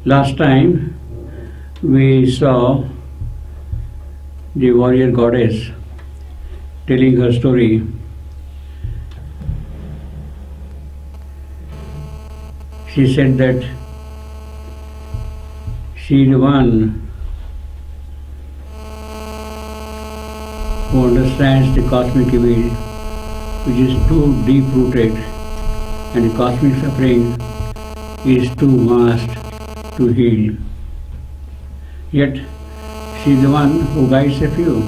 Last time we saw the warrior goddess telling her story. She said that she is the one who understands the cosmic evil which is too deep rooted, and the cosmic suffering is too vast to heal. Yet she is the one who guides a few.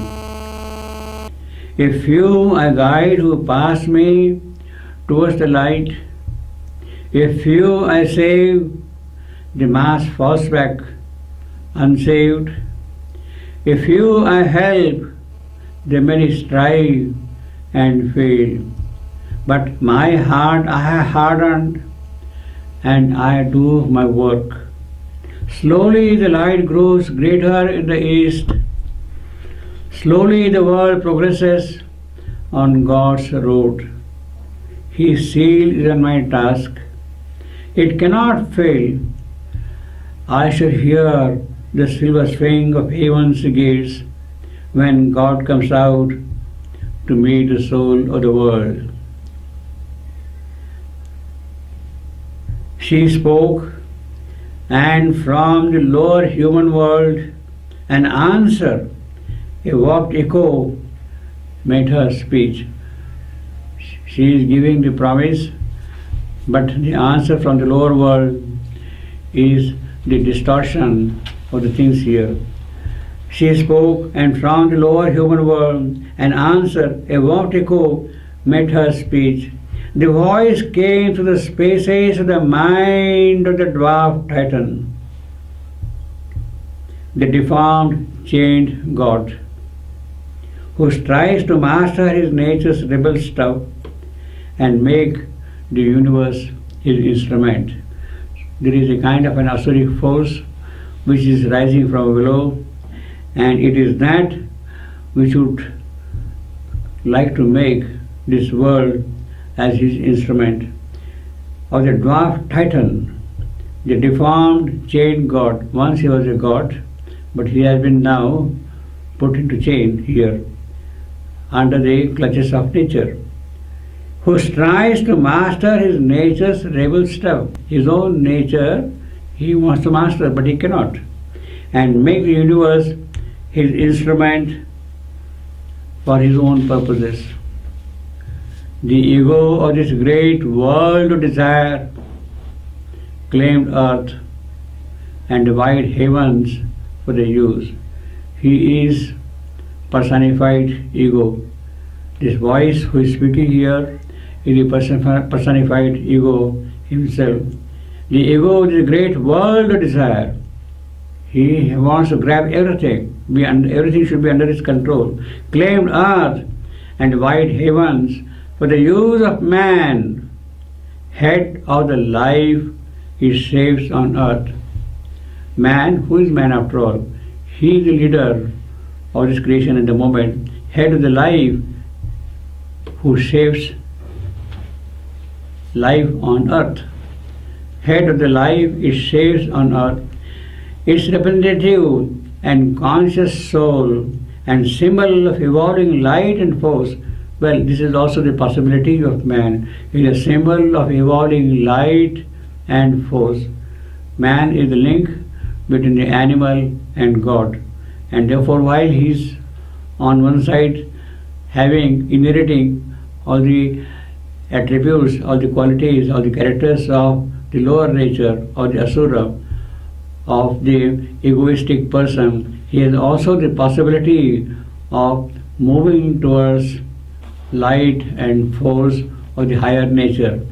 A few I guide who pass me towards the light. A few I save, the mass falls back unsaved. A few I help, the many strive and fail. But my heart I have hardened, and I do my work. Slowly the light grows greater in the east. Slowly the world progresses on God's road. His seal is on my task. It cannot fail. I shall hear the silver swing of heaven's gates when God comes out to meet the soul of the world. She spoke, and from the lower human world an answer, a warped echo, met her speech. She is giving the promise, but the answer from the lower world is the distortion of the things here. She spoke, and from the lower human world an answer, a warped echo, met her speech. The voice came through the spaces of the mind of the dwarf Titan, the deformed, chained God, who strives to master his nature's rebel stuff and make the universe his instrument. There is a kind of an asuric force which is rising from below, and it is that which would like to make this world as his instrument. Or the dwarf Titan, the deformed, chained God. Once he was a god, but he has been now put into chain here, under the clutches of nature, who strives to master his nature's rebel stuff. His own nature he wants to master, but he cannot, and make the universe his instrument for his own purposes. The ego of this great world of desire claimed earth and the wide heavens for their use. He is personified ego. This voice who is speaking here is the personified ego himself. The ego is the great world of desire. He wants to grab everything. Everything should be under his control. Claimed earth and wide heavens for the use of man, head of the life he saves on earth. Man, who is man after all? He is the leader of this creation at the moment, head of the life who saves life on earth. Head of the life is saves on earth. Its representative and conscious soul and symbol of evolving light and force. Well, this is also the possibility of man. He is a symbol of evolving light and force. Man is the link between the animal and God. And therefore, while he is on one side inheriting all the attributes, all the qualities, all the characters of the lower nature or the asura, of the egoistic person, he has also the possibility of moving towards light and force of the higher nature,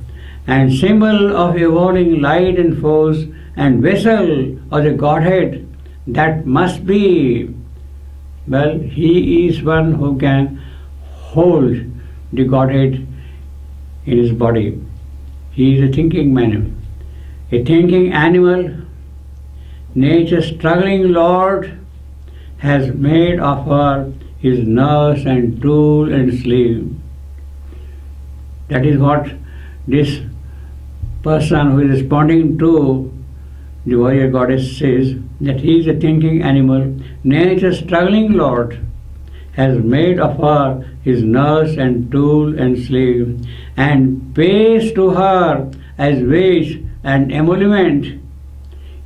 and symbol of evolving light and force and vessel of the Godhead that must be. Well, he is one who can hold the Godhead in his body. He is a thinking man, a thinking animal. Nature's struggling Lord has made of her his nurse and tool and slave. That is what this person who is responding to the warrior goddess says that he is a thinking animal. Nature's struggling lord has made of her his nurse and tool and slave, and pays to her as wage and emolument,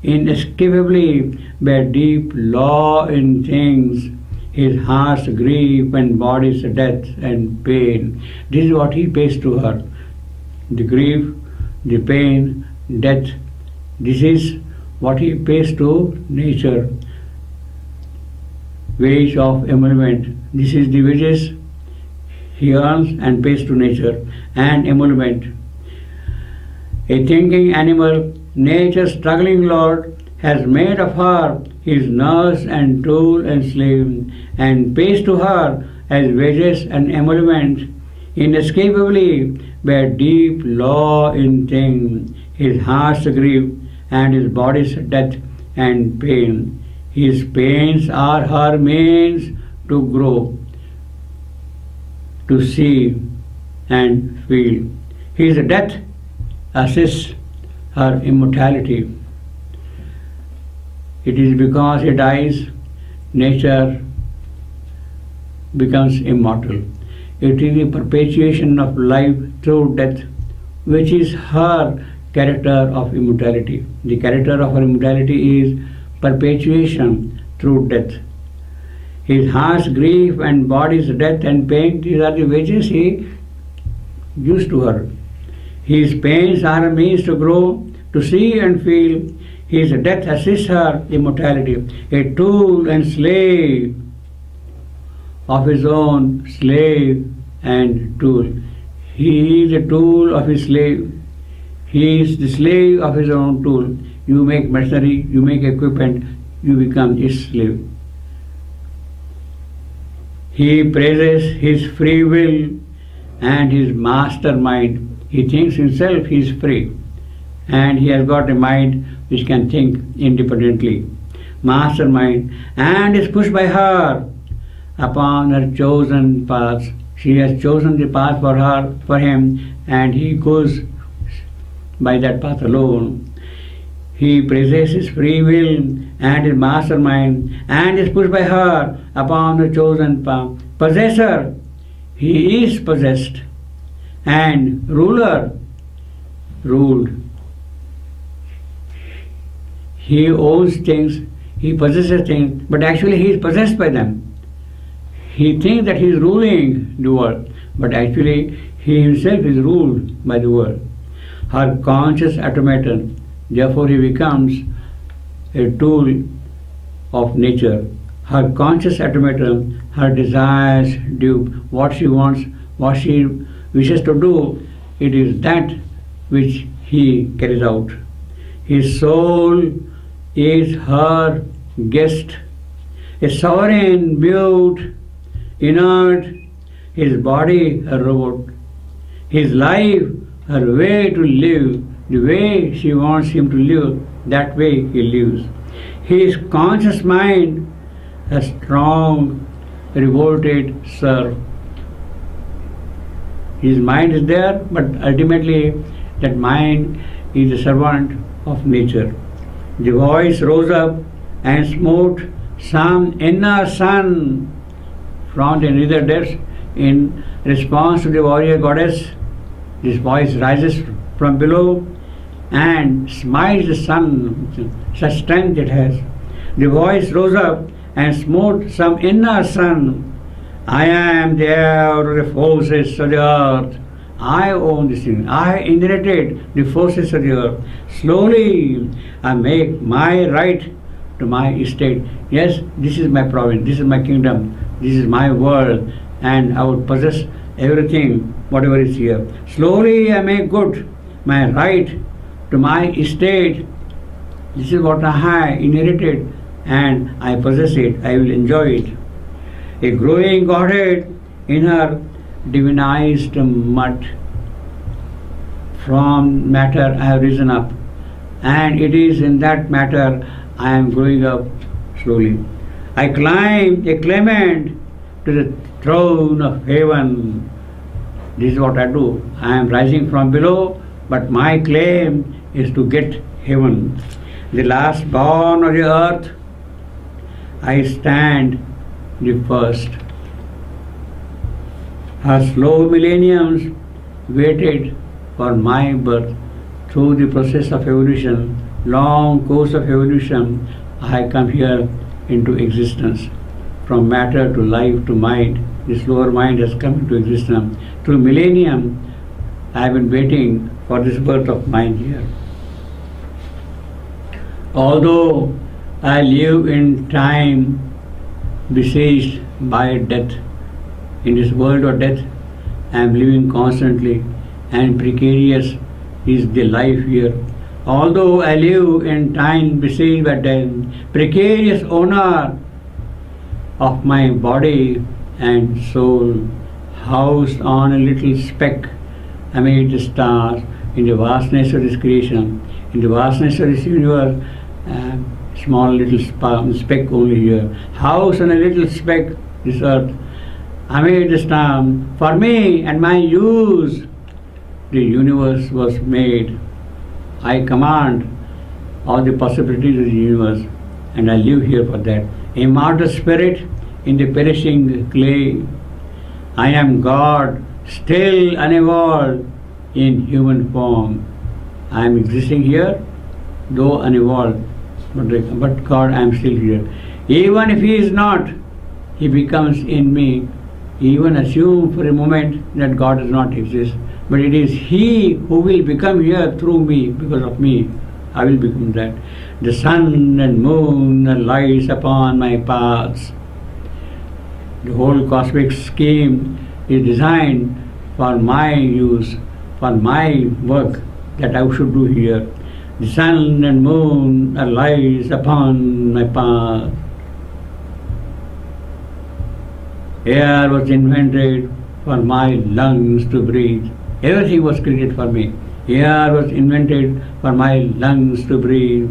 inescapably by deep law in things, his heart's grief and body's death and pain. This is what he pays to her. The grief, the pain, death. This is what he pays to nature. Wage of emolument. This is the wages he earns and pays to nature. And emolument. A thinking animal, nature's struggling lord, has made of her his nurse and tool and slave, and pays to her as wages and emolument, inescapably by deep law in things, his heart's grief and his body's death and pain. His pains are her means to grow, to see and feel. His death assists her immortality. It is because he dies, nature becomes immortal. It is the perpetuation of life through death, which is her character of immortality. The character of her immortality is perpetuation through death. His heart's grief and body's death and pain, these are the wages he gives to her. His pains are a means to grow, to see and feel. His death assists her immortality. A tool and slave of his own, slave and tool. He is a tool of his slave. He is the slave of his own tool. You make machinery, you make equipment, you become his slave. He praises his free will and his mastermind. He thinks himself he is free, and he has got a mind which can think independently. Mastermind, and is pushed by her upon her chosen path. She has chosen the path for her, for him, and he goes by that path alone. He praises his free will and his mastermind, and is pushed by her upon the chosen path. Possessor, he is possessed, and ruler, ruled. He owns things, he possesses things, but actually he is possessed by them. He thinks that he is ruling the world, but actually he himself is ruled by the world. Her conscious automaton, therefore he becomes a tool of nature. Her conscious automaton, her desires dupe, what she wants, what she wishes to do, it is that which he carries out. His soul is her guest, a sovereign mute, inert, his body a robot, his life her way to live, the way she wants him to live, that way he lives. His conscious mind a strong, revolted serf. His mind is there, but ultimately that mind is the servant of nature. The voice rose up and smote some inner sun from the nether depths in response to the warrior goddess. This voice rises from below and smites the sun, such strength it has. The voice rose up and smote some inner sun. I am the heir of the forces of the earth. I own this thing. I inherited the forces of the earth. Slowly I make my right to my estate. Yes, this is my province, this is my kingdom, this is my world, and I would possess everything, whatever is here. Slowly I make good my right to my estate. This is what I have inherited, and I possess it, I will enjoy it. A growing Godhead in her divinized mud. From matter I have risen up, and it is in that matter I am growing up slowly. I climb a claimant to the throne of heaven. This is what I do. I am rising from below, but my claim is to get heaven. the last born of the earth, I stand the first. Her slow millenniums waited for my birth. Through the process of evolution, long course of evolution, I come here into existence. From matter to life to mind, this lower mind has come into existence. Through millennium, I have been waiting for this birth of mine here. Although I live in time besieged by death, in this world of death, I am living constantly, and precarious is the life here. Although I live in time besieged by death, precarious owner of my body and soul, housed on a little speck amid the stars, in the vastness of this creation, in the vastness of this universe, small little speck only here, housed on a little speck, this earth, amid the storm. For me and my use, the universe was made. I command all the possibilities of the universe, and I live here for that. Immortal spirit in the perishing clay. I am God, still unevolved in human form. I am existing here, though unevolved, but God, I am still here. Even if He is not, He becomes in me. Even assume for a moment that God does not exist, but it is He who will become here through me. Because of me, I will become that. The sun and moon and lights upon my paths. The whole cosmic scheme is designed for my use, for my work that I should do here. The sun and moon are lights upon my path. Air was invented for my lungs to breathe. Everything was created for me. Air was invented for my lungs to breathe.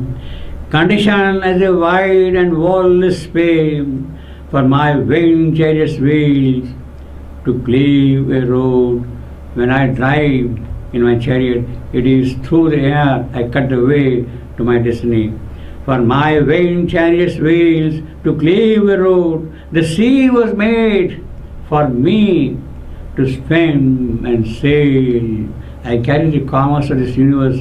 Conditioned as a wide and wall-less space for my winged chariot wheels to cleave a road. When I drive in my chariot, it is through the air I cut the way to my destiny. For my winged chariot wheels to cleave a road, the sea was made for me to swim and sail. I carry the commerce of this universe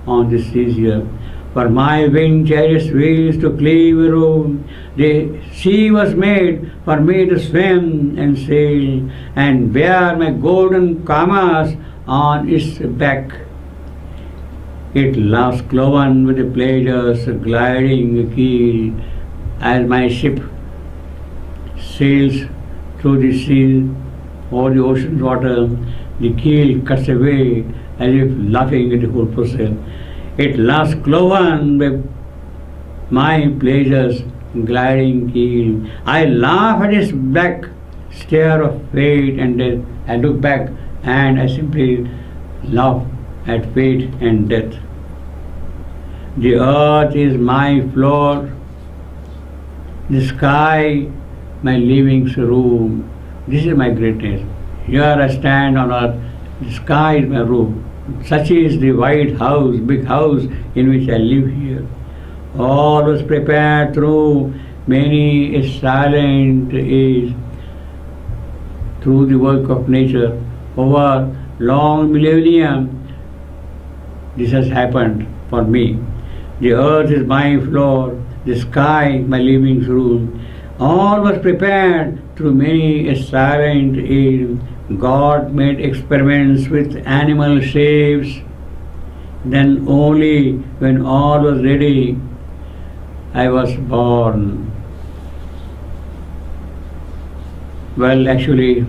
on this seas here. For my winged chariot wheels to cleave a road, the sea was made for me to swim and sail, and bear my golden commerce on its back. It loves cloven with the pleasures gliding keel, as my ship sails through the sea over the ocean's water. The keel cuts away as if laughing at the whole process. It loves cloven with my pleasures gliding keel. I laugh at its black stare of fate and death. I look back and I simply laugh at fate and death. The earth is my floor, the sky my living room. This is my greatness. Here I stand on earth, the sky is my room. Such is the white house, big house in which I live here. All was prepared through many a silent age, through the work of nature. Over long millennium, this has happened for me. The earth is my floor, the sky my living room. All was prepared through many a silent age. God made experiments with animal shapes. Then only when all was ready, I was born. Well, actually,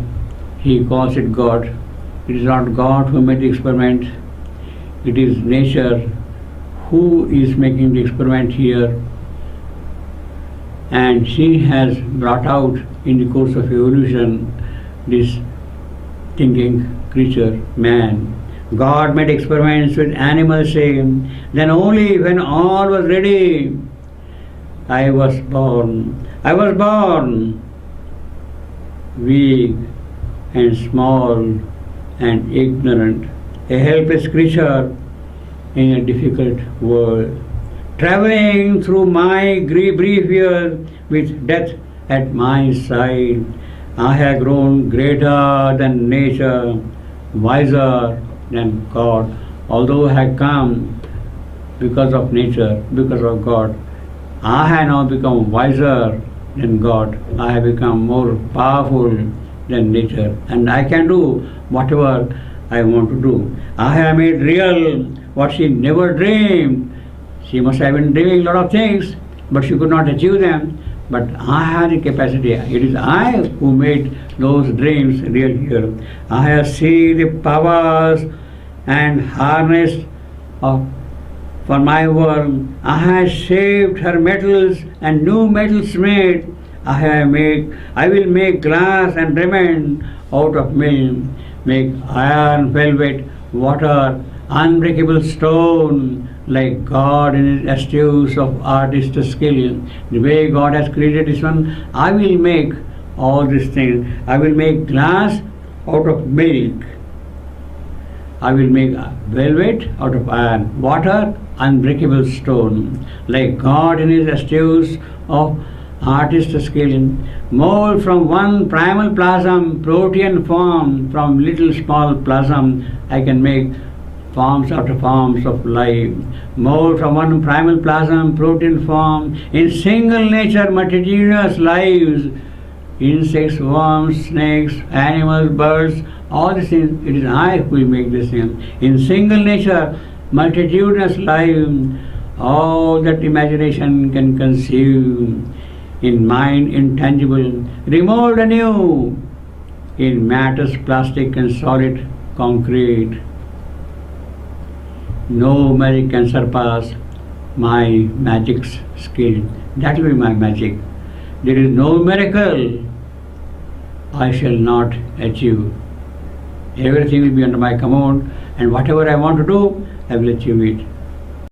he calls it God. It is not God who made the experiment. It is nature who is making the experiment here. And she has brought out in the course of evolution this thinking creature, man. God made experiments with animals, saying, then only when all was ready, I was born. I was born weak and small and ignorant, a helpless creature in a difficult world. traveling through my brief years with death at my side. I have grown greater than nature, wiser than God. Although I have come because of nature, because of God, I have now become wiser than God. I have become more powerful than nature, and I can do whatever I want to do. I have made real what she never dreamed. She must have been dreaming a lot of things, but she could not achieve them. But I have the capacity. It is I who made those dreams real here. I have seen the powers and harnessed of for my world. I have shaped her metals and new metals made. I will make glass and diamond out of milk, make iron, velvet, water, unbreakable stone, like God in his astutes of artist skill. The way God has created this one, I will make all these things. I will make glass out of milk. I will make velvet out of iron, water, unbreakable stone, like God in his astutes of artist skill. Mold from one primal plasm, protean form, from little small plasm, I can make forms after forms of life. Mold from one primal plasm, protein form, in single nature, multitudinous lives, insects, worms, snakes, animals, birds, all these things, it is I who will make this thing. In single nature, multitudinous life, all that imagination can conceive, in mind intangible, remold anew, in matters plastic and solid concrete. No magic can surpass my magic's skill. That will be my magic. There is no miracle I shall not achieve. Everything will be under my command, and whatever I want to do, I will achieve it.